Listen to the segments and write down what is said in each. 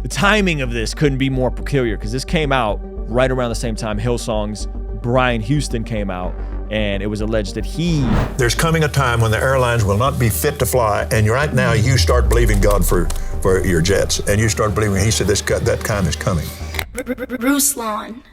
The timing of this couldn't be more peculiar because this came out right around the same time Hillsong's Brian Houston came out, and it was alleged that There's coming a time when the airlines will not be fit to fly, and right now you start believing God for your jets, and you start believing, he said that time is coming. Ruslan.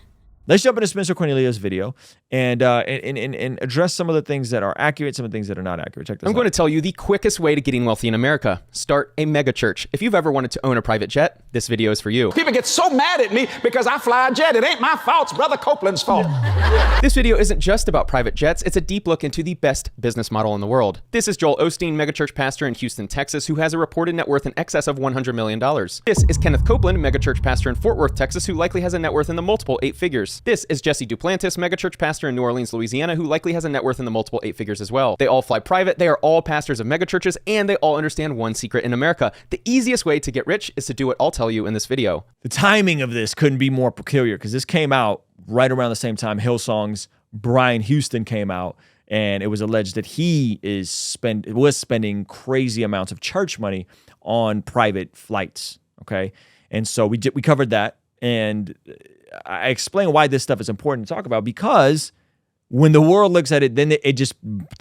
Let's jump into Spencer Cornelia's video and address some of the things that are accurate, some of the things that are not accurate. Check this out. I'm going to tell you the quickest way to getting wealthy in America. Start a mega church. If you've ever wanted to own a private jet, this video is for you. People get so mad at me because I fly a jet. It ain't my fault, it's Brother Copeland's fault. This video isn't just about private jets, it's a deep look into the best business model in the world. This is Joel Osteen, megachurch pastor in Houston, Texas, who has a reported net worth in excess of $100 million. This is Kenneth Copeland, megachurch pastor in Fort Worth, Texas, who likely has a net worth in the multiple 8 figures. This is Jesse Duplantis, megachurch pastor in New Orleans, Louisiana, who likely has a net worth in the multiple 8 figures as well. They all fly private, they are all pastors of megachurches, and they all understand one secret in America. The easiest way to get rich is to do what I'll tell you in this video. The timing of this couldn't be more peculiar because this came out right around the same time Hillsong's Brian Houston came out, and it was alleged that he was spending crazy amounts of church money on private flights. Okay, and so we covered that, and I explained why this stuff is important to talk about, because when the world looks at it, then it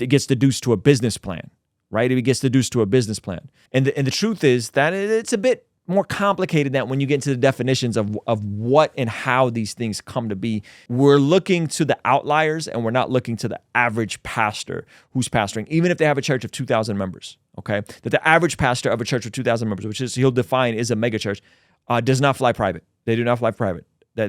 gets deduced to a business plan, right? It gets deduced to a business plan, and the truth is that it's a bit more complicated than when you get into the definitions of what and how these things come to be. We're looking to the outliers, and we're not looking to the average pastor who's pastoring, even if they have a church of 2,000 members, okay? That the average pastor of a church of 2,000 members, which is he'll define is a megachurch, does not fly private. They do not fly private. They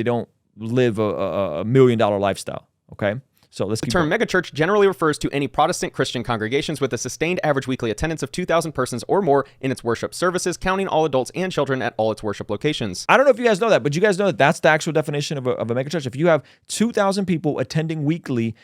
don't live a $1 million lifestyle, okay? So let's keep going. The term megachurch generally refers to any Protestant Christian congregations with a sustained average weekly attendance of 2,000 persons or more in its worship services, counting all adults and children at all its worship locations. I don't know if you guys know that, but you guys know that that's the actual definition of a megachurch. If you have 2,000 people attending weekly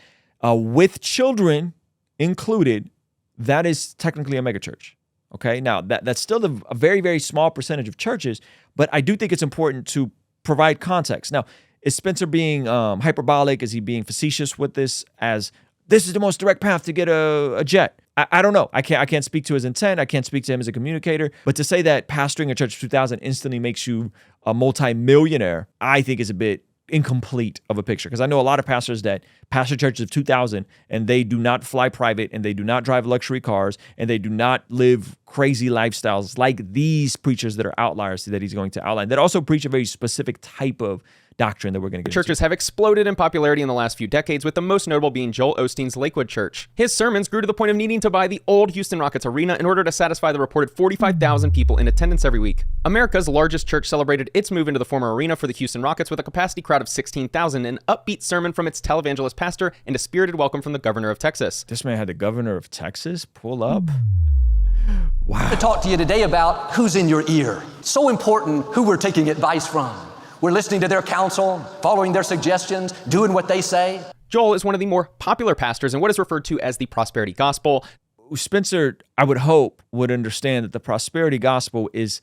with children included, that is technically a megachurch. Okay, now that's still a very, very small percentage of churches, but I do think it's important to provide context. Now, is Spencer being hyperbolic? Is he being facetious with this as this is the most direct path to get a jet? I don't know. I can't speak to his intent. I can't speak to him as a communicator. But to say that pastoring a church of 2,000 instantly makes you a multi-millionaire, I think is a bit incomplete of a picture, because I know a lot of pastors that pastor churches of 2,000 and they do not fly private, and they do not drive luxury cars, and they do not live crazy lifestyles like these preachers that are outliers that he's going to outline, that also preach a very specific type of doctrine that we're going to get Churches have exploded in popularity in the last few decades, with the most notable being Joel Osteen's Lakewood Church. His sermons grew to the point of needing to buy the old Houston Rockets arena in order to satisfy the reported 45,000 people in attendance every week. America's largest church celebrated its move into the former arena for the Houston Rockets with a capacity crowd of 16,000, an upbeat sermon from its televangelist pastor, and a spirited welcome from the governor of Texas. This man had the governor of Texas pull up. Wow. To talk to you today about who's in your ear. So important who we're taking advice from. We're listening to their counsel, following their suggestions, doing what they say. Joel is one of the more popular pastors in what is referred to as the prosperity gospel. Spencer, I would hope, would understand that the prosperity gospel is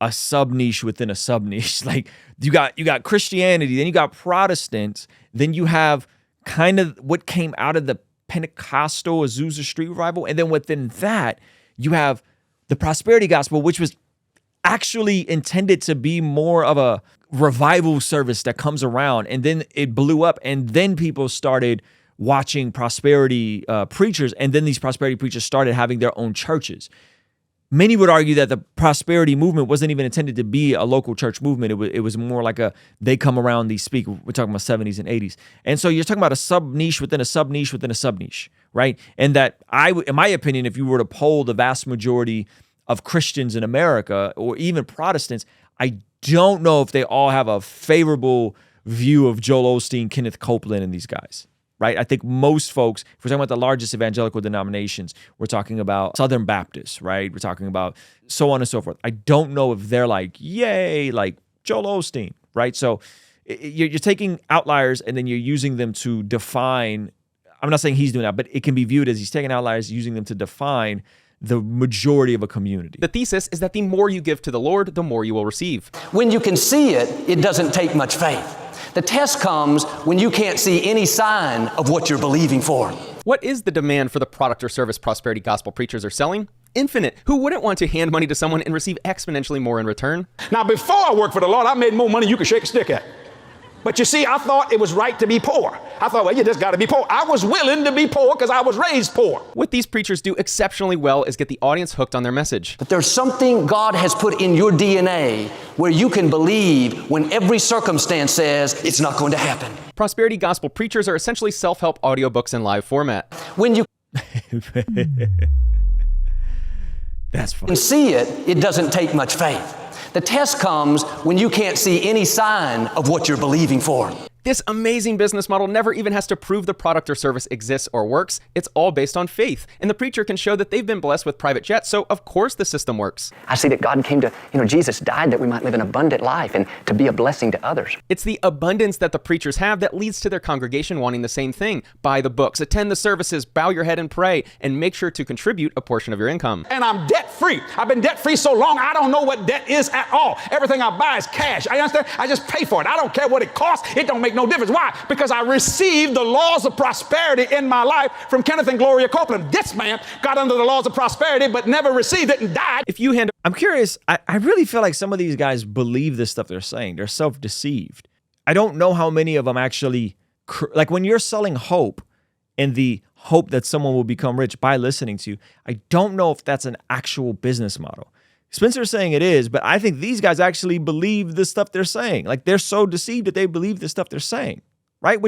a sub-niche within a sub-niche. Like you got Christianity, then you got Protestants, then you have kind of what came out of the Pentecostal Azusa Street revival, and then within that, you have the prosperity gospel, which was actually intended to be more of a revival service that comes around, and then it blew up, and then people started watching prosperity preachers, and then these prosperity preachers started having their own churches. Many would argue that the prosperity movement wasn't even intended to be a local church movement. It was more like they come around, they speak. We're talking about 70s and 80s. And so you're talking about a sub-niche within a sub-niche within a sub-niche, right? And that in my opinion, if you were to poll the vast majority of Christians in America, or even Protestants, I don't know if they all have a favorable view of Joel Osteen, Kenneth Copeland, and these guys, right? I think most folks, if we're talking about the largest evangelical denominations, we're talking about Southern Baptists, right? We're talking about so on and so forth. I don't know if they're like, yay, like Joel Osteen, right? So you're taking outliers and then you're using them to define, I'm not saying he's doing that, but it can be viewed as he's taking outliers, using them to define the majority of a community. The thesis is that the more you give to the Lord, the more you will receive. When you can see it, it doesn't take much faith. The test comes when you can't see any sign of what you're believing for. What is the demand for the product or service prosperity gospel preachers are selling? infinite. Who wouldn't want to hand money to someone and receive exponentially more in return? Now, before I worked for the Lord, I made more money than you could shake a stick at. But you see, I thought it was right to be poor. I thought, well, you just got to be poor. I was willing to be poor because I was raised poor. What these preachers do exceptionally well is get the audience hooked on their message. But there's something God has put in your DNA where you can believe when every circumstance says it's not going to happen. Prosperity gospel preachers are essentially self-help audiobooks in live format. When you That's funny. can see it, it doesn't take much faith. The test comes when you can't see any sign of what you're believing for. This amazing business model never even has to prove the product or service exists or works. It's all based on faith. And the preacher can show that they've been blessed with private jets, so of course the system works. I see that God came to, Jesus died that we might live an abundant life and to be a blessing to others. It's the abundance that the preachers have that leads to their congregation wanting the same thing. Buy the books, attend the services, bow your head and pray, and make sure to contribute a portion of your income. And I'm debt-free. I've been debt-free so long, I don't know what debt is at all. Everything I buy is cash. I understand? I just pay for it. I don't care what it costs. It don't make no difference. Why? Because I received the laws of prosperity in my life from Kenneth and Gloria Copeland. This man got under the laws of prosperity but never received it and died. If you hand I'm curious. I really feel like some of these guys believe this stuff they're saying. They're self-deceived. I don't know how many of them actually, like when you're selling hope and the hope that someone will become rich by listening to you, I don't know if that's an actual business model. Spencer's saying it is, but I think these guys actually believe the stuff they're saying. Like they're so deceived that they believe the stuff they're saying, right?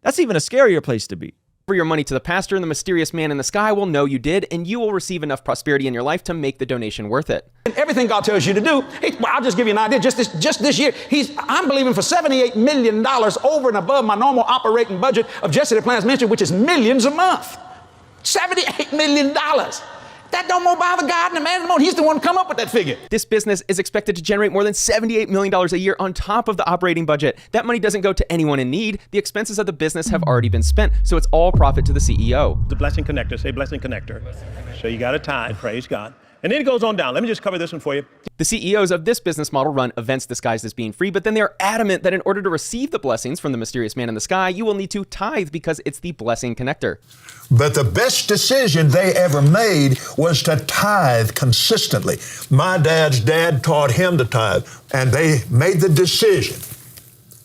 That's even a scarier place to be. over your money to the pastor, and the mysterious man in the sky will know you did, and you will receive enough prosperity in your life to make the donation worth it. And everything God tells you to do, I'll just give you an idea. Just this year, I'm believing for $78 million over and above my normal operating budget of Jesse the Plans Ministry, which is millions a month. $78 million. That don't more bother God and the man in the moon. He's the one to come up with that figure. This business is expected to generate more than $78 million a year on top of the operating budget. That money doesn't go to anyone in need. The expenses of the business have already been spent, so it's all profit to the CEO. The blessing connector, say blessing connector. So you got a tithe, praise God. And then it goes on down. Let me just cover this one for you. The CEOs of this business model run events disguised as being free, but then they are adamant that in order to receive the blessings from the mysterious man in the sky, you will need to tithe because it's the blessing connector. But the best decision they ever made was to tithe consistently. My dad's dad taught him to tithe, and they made the decision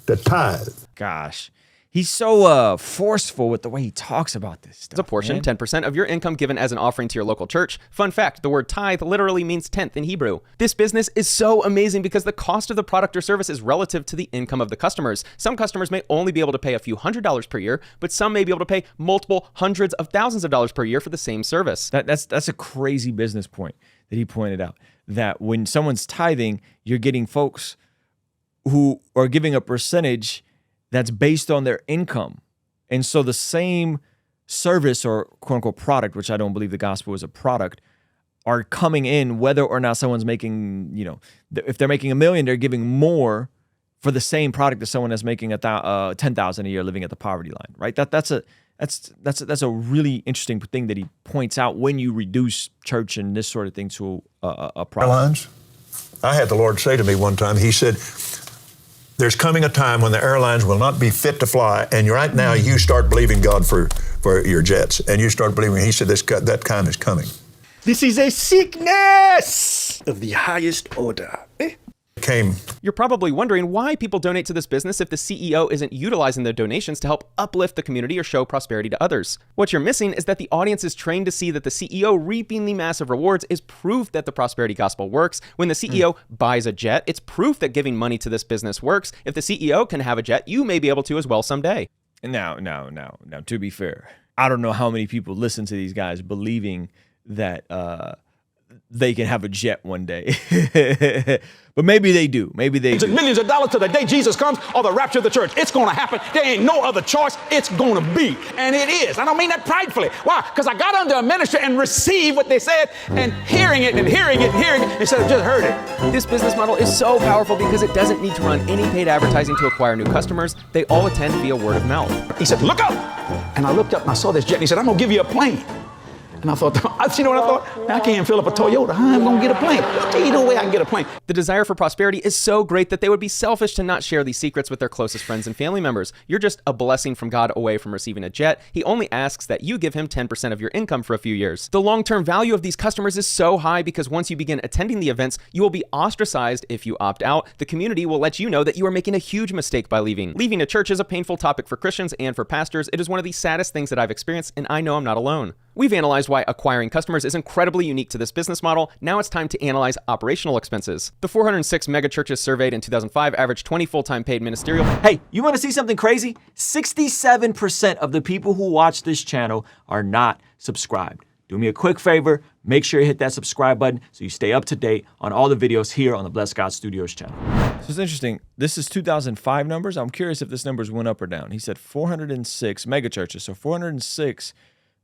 to tithe. Gosh. He's so forceful with the way he talks about this stuff. It's a portion, 10% of your income given as an offering to your local church. Fun fact, the word tithe literally means tenth in Hebrew. This business is so amazing because the cost of the product or service is relative to the income of the customers. Some customers may only be able to pay a few $100s per year, but some may be able to pay multiple hundreds of thousands of dollars per year for the same service. That's a crazy business point that he pointed out, that when someone's tithing, you're getting folks who are giving a percentage that's based on their income. And so the same service or quote unquote product, which I don't believe the gospel is a product, are coming in whether or not someone's making, if they're making $1 million, they're giving more for the same product as someone that's making $10,000 a year living at the poverty line, right? That's a really interesting thing that he points out when you reduce church and this sort of thing to a product. Airlines. I had the Lord say to me one time, he said, there's coming a time when the airlines will not be fit to fly, and right now you start believing God for your jets, and you start believing, he said, that time is coming. This is a sickness of the highest order. You're probably wondering why people donate to this business if the CEO isn't utilizing their donations to help uplift the community or show prosperity to others. What you're missing is that the audience is trained to see that the CEO reaping the massive rewards is proof that the prosperity gospel works. When the CEO buys a jet, it's proof that giving money to this business works. If the CEO can have a jet, you may be able to as well someday. Now, to be fair, I don't know how many people listen to these guys believing that they can have a jet one day. But maybe they do. Maybe they do. Millions of dollars to the day Jesus comes or the rapture of the church. It's going to happen. There ain't no other choice. It's going to be. And it is. I don't mean that pridefully. Why? Because I got under a ministry and received what they said and hearing it instead of just heard it. This business model is so powerful because it doesn't need to run any paid advertising to acquire new customers. They all attend via word of mouth. He said, look up. And I looked up and I saw this jet and he said, I'm going to give you a plane. And I thought, you know what I thought? I can't even fill up a Toyota. How am I going to get a plane? Ain't no way I can get a plane. The desire for prosperity is so great that they would be selfish to not share these secrets with their closest friends and family members. You're just a blessing from God away from receiving a jet. He only asks that you give him 10% of your income for a few years. The long-term value of these customers is so high because once you begin attending the events, you will be ostracized if you opt out. The community will let you know that you are making a huge mistake by leaving. Leaving a church is a painful topic for Christians and for pastors. It is one of the saddest things that I've experienced, and I know I'm not alone. We've analyzed why acquiring customers is incredibly unique to this business model. Now it's time to analyze operational expenses. The 406 megachurches surveyed in 2005 averaged 20 full-time paid ministerial. Hey, you want to see something crazy? 67% of the people who watch this channel are not subscribed. Do me a quick favor, make sure you hit that subscribe button so you stay up to date on all the videos here on the Bless God Studios channel. So it's interesting. This is 2005 numbers. I'm curious if this numbers went up or down. He said 406 megachurches. So 406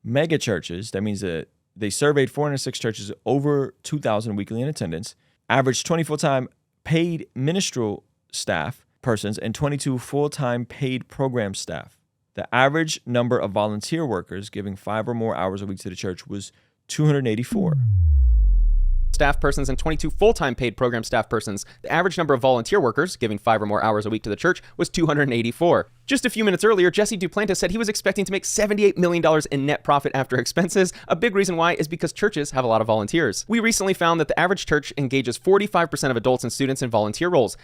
megachurches, that means that they surveyed 406 churches, over 2,000 weekly in attendance, averaged 20 full-time paid ministerial staff persons and 22 full-time paid program staff. The average number of volunteer workers giving 5 or more hours a week to the church was 284. Staff persons and 22 full-time paid program staff persons. The average number of volunteer workers giving 5 or more hours a week to the church was 284. Just a few minutes earlier, Jesse Duplantis said he was expecting to make $78 million in net profit after expenses. A big reason why is because churches have a lot of volunteers. We recently found that the average church engages 45% of adults and students in volunteer roles.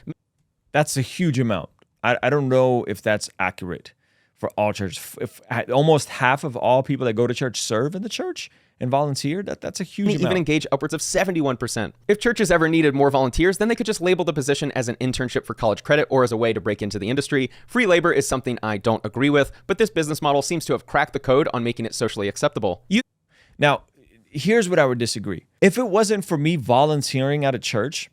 That's a huge amount. I don't know if that's accurate for all churches. If almost half of all people that go to church serve in the church and volunteer, that's a huge amount. Even engage upwards of 71%. If churches ever needed more volunteers, then they could just label the position as an internship for college credit or as a way to break into the industry. Free labor is something I don't agree with, but this business model seems to have cracked the code on making it socially acceptable. Now, here's what I would disagree. If it wasn't for me volunteering at a church,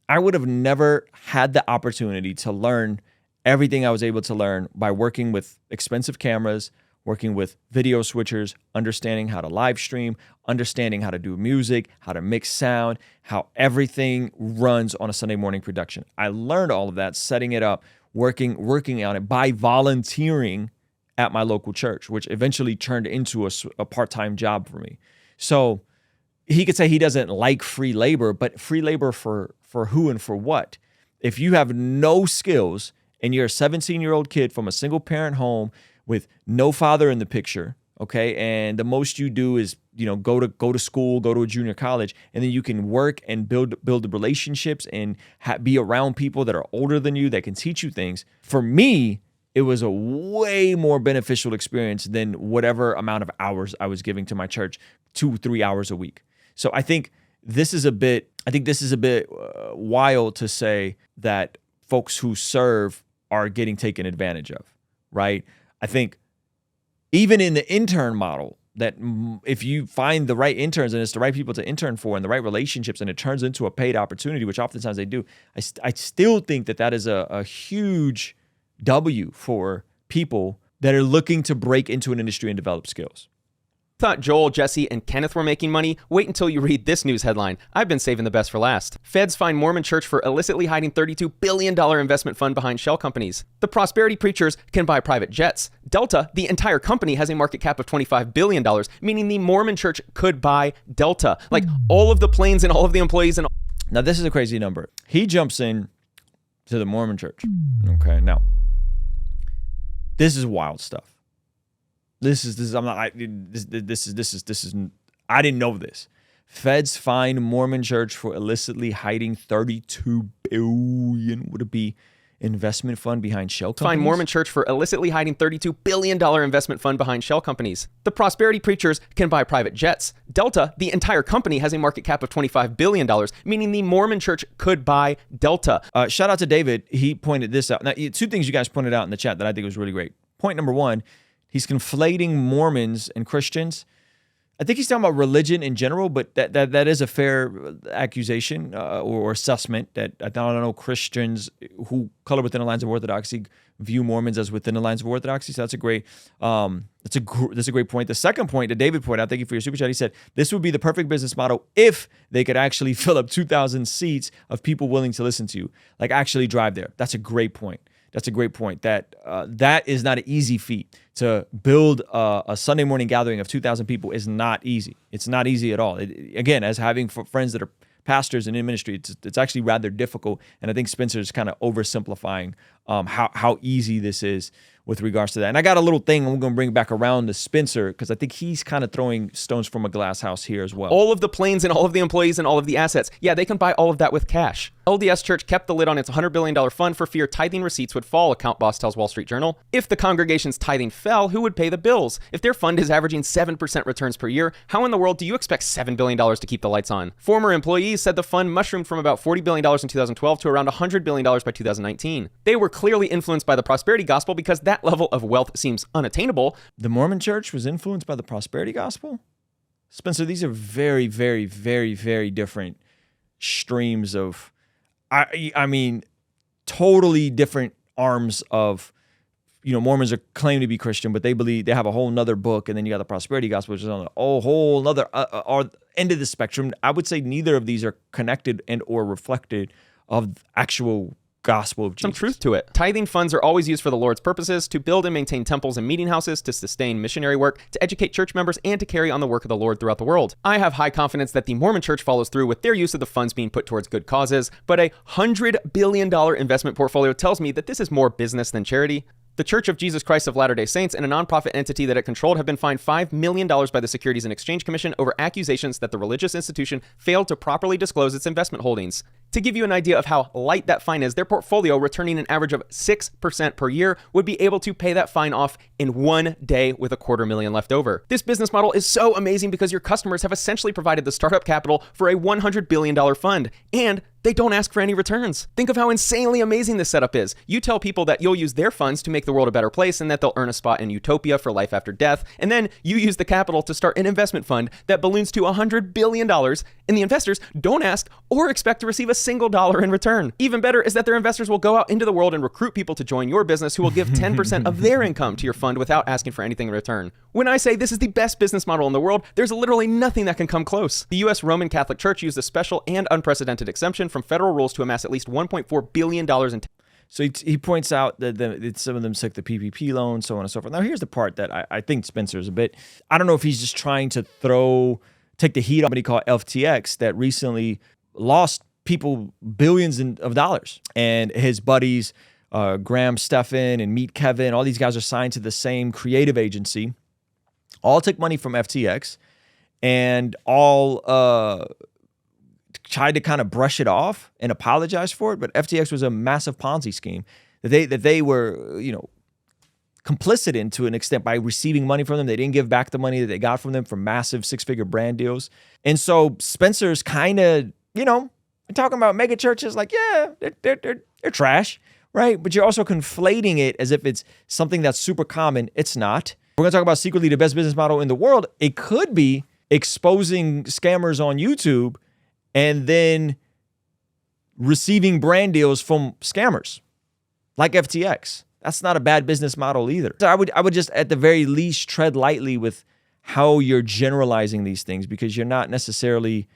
I would have never had the opportunity to learn everything I was able to learn by working with expensive cameras, working with video switchers, understanding how to live stream, understanding how to do music, how to mix sound, how everything runs on a Sunday morning production. I learned all of that, setting it up, working on it by volunteering at my local church, which eventually turned into a part-time job for me. So he could say he doesn't like free labor, but free labor for who and for what? If you have no skills and you're a 17-year-old kid from a single-parent home with no father in the picture, okay, and the most you do is, go to school, go to a junior college, and then you can work and build relationships and be around people that are older than you that can teach you things. For me, it was a way more beneficial experience than whatever amount of hours I was giving to my church, 2-3 hours a week. So I think this is a bit wild to say that folks who serve are getting taken advantage of, right? I think even in the intern model, that if you find the right interns and it's the right people to intern for and the right relationships and it turns into a paid opportunity, which oftentimes they do, I still think that is a huge W for people that are looking to break into an industry and develop skills. Thought Joel, Jesse, and Kenneth were making money? Wait until you read this news headline. I've been saving the best for last. Feds find Mormon Church for illicitly hiding $32 billion investment fund behind shell companies. The prosperity preachers can buy private jets. Delta, the entire company, has a market cap of $25 billion, meaning the Mormon Church could buy Delta. Like all of the planes and all of the employees and... Now, this is a crazy number. He jumps in to the Mormon Church. Okay, now, this is wild stuff. I didn't know this. Feds find Mormon Church for illicitly hiding $32 billion. Would it be investment fund behind shell companies? Find Mormon Church for illicitly hiding $32 billion investment fund behind shell companies. The prosperity preachers can buy private jets. Delta, the entire company, has a market cap of $25 billion, meaning the Mormon Church could buy Delta. Shout out to David. He pointed this out. Now, 2 things you guys pointed out in the chat that I think was really great. Point number 1, he's conflating Mormons and Christians. I think he's talking about religion in general, but that is a fair accusation or assessment that I don't know Christians who color within the lines of Orthodoxy view Mormons as within the lines of Orthodoxy. So that's a great point. The second point that David pointed out, thank you for your super chat. He said this would be the perfect business model if they could actually fill up 2,000 seats of people willing to listen to you, like actually drive there. That's a great point. That's a great point. That is not an easy feat. To build a Sunday morning gathering of 2,000 people is not easy. It's not easy at all. Again, as having friends that are pastors and in ministry, it's actually rather difficult. And I think Spencer is kind of oversimplifying how easy this is with regards to that. And I got a little thing I'm going to bring back around to Spencer, because I think he's kind of throwing stones from a glass house here as well. All of the planes and all of the employees and all of the assets. Yeah, they can buy all of that with cash. LDS Church kept the lid on its $100 billion fund for fear tithing receipts would fall, account boss tells Wall Street Journal. If the congregation's tithing fell, who would pay the bills? If their fund is averaging 7% returns per year, how in the world do you expect $7 billion to keep the lights on? Former employees said the fund mushroomed from about $40 billion in 2012 to around $100 billion by 2019. They were clearly influenced by the prosperity gospel because that level of wealth seems unattainable. The Mormon Church was influenced by the prosperity gospel? Spencer, these are very, very, very, very different streams of, I mean, totally different arms of, Mormons are claim to be Christian, but they believe they have a whole nother book. And then you got the prosperity gospel, which is on a whole nother end of the spectrum. I would say neither of these are connected and or reflected of actual gospel of Jesus. Some truth to it. Tithing funds are always used for the Lord's purposes, to build and maintain temples and meeting houses, to sustain missionary work, to educate church members, and to carry on the work of the Lord throughout the world. I have high confidence that the Mormon Church follows through with their use of the funds being put towards good causes, but a $100 billion investment portfolio tells me that this is more business than charity. The Church of Jesus Christ of Latter-day Saints and a nonprofit entity that it controlled have been fined $5 million by the Securities and Exchange Commission over accusations that the religious institution failed to properly disclose its investment holdings. To give you an idea of how light that fine is, their portfolio, returning an average of 6% per year, would be able to pay that fine off in 1 day with $250,000 left over. This business model is so amazing because your customers have essentially provided the startup capital for a $100 billion fund, and they don't ask for any returns. Think of how insanely amazing this setup is. You tell people that you'll use their funds to make the world a better place and that they'll earn a spot in utopia for life after death, and then you use the capital to start an investment fund that balloons to $100 billion, and the investors don't ask or expect to receive a single dollar in return. Even better is that their investors will go out into the world and recruit people to join your business who will give 10% of their income to your fund without asking for anything in return. When I say this is the best business model in the world, there's literally nothing that can come close. The U.S. Roman Catholic Church used a special and unprecedented exemption from federal rules to amass at least $1.4 billion in So he points out that some of them took the PPP loan, so on and so forth. Now, here's the part that I think Spencer's a bit, I don't know if he's just trying to take the heat on what he called FTX that recently lost people billions of dollars. And his buddies, Graham Stephan and Meet Kevin, all these guys are signed to the same creative agency, all took money from FTX and all tried to kind of brush it off and apologize for it. But FTX was a massive Ponzi scheme that they were, complicit in to an extent by receiving money from them. They didn't give back the money that they got from them for massive 6-figure brand deals. And so Spencer's kind of, talking about mega churches like, yeah, they're trash, right? But you're also conflating it as if it's something that's super common. It's not. We're going to talk about secretly the best business model in the world. It could be exposing scammers on YouTube and then receiving brand deals from scammers like FTX. That's not a bad business model either. So I would just at the very least tread lightly with how you're generalizing these things, because you're not necessarily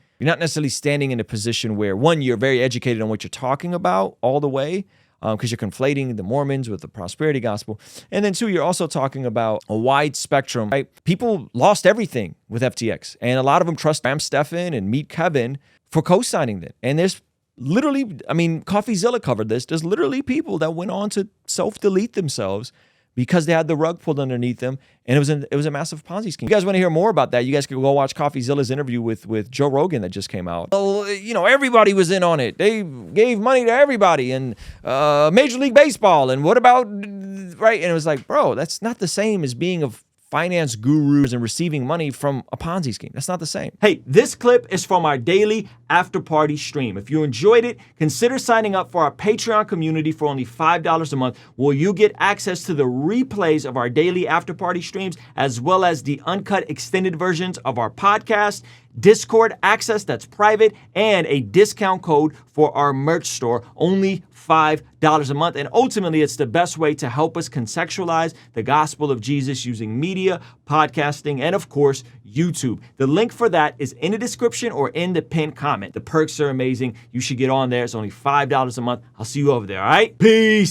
standing in a position where, one, you're very educated on what you're talking about all the way, because you're conflating the Mormons with the prosperity gospel. And then two, you're also talking about a wide spectrum, right? People lost everything with FTX, and a lot of them trust Graham Stephan and Meet Kevin for co-signing them. And there's literally, CoffeeZilla covered this. There's literally people that went on to self-delete themselves because they had the rug pulled underneath them, and it was a massive Ponzi scheme. If you guys want to hear more about that, you guys can go watch CoffeeZilla's interview with Joe Rogan that just came out. Well, everybody was in on it. They gave money to everybody, and Major League Baseball, and what about, right? And it was like, bro, that's not the same as being a finance gurus and receiving money from a Ponzi scheme. That's not the same. Hey, this clip is from our daily after party stream. If you enjoyed it, consider signing up for our Patreon community for only $5 a month, where you get access to the replays of our daily after party streams, as well as the uncut extended versions of our podcast, Discord access that's private, and a discount code for our merch store, only $5 a month. And ultimately, it's the best way to help us contextualize the gospel of Jesus using media, podcasting, and of course, YouTube. The link for that is in the description or in the pinned comment. The perks are amazing. You should get on there. It's only $5 a month. I'll see you over there, all right? Peace.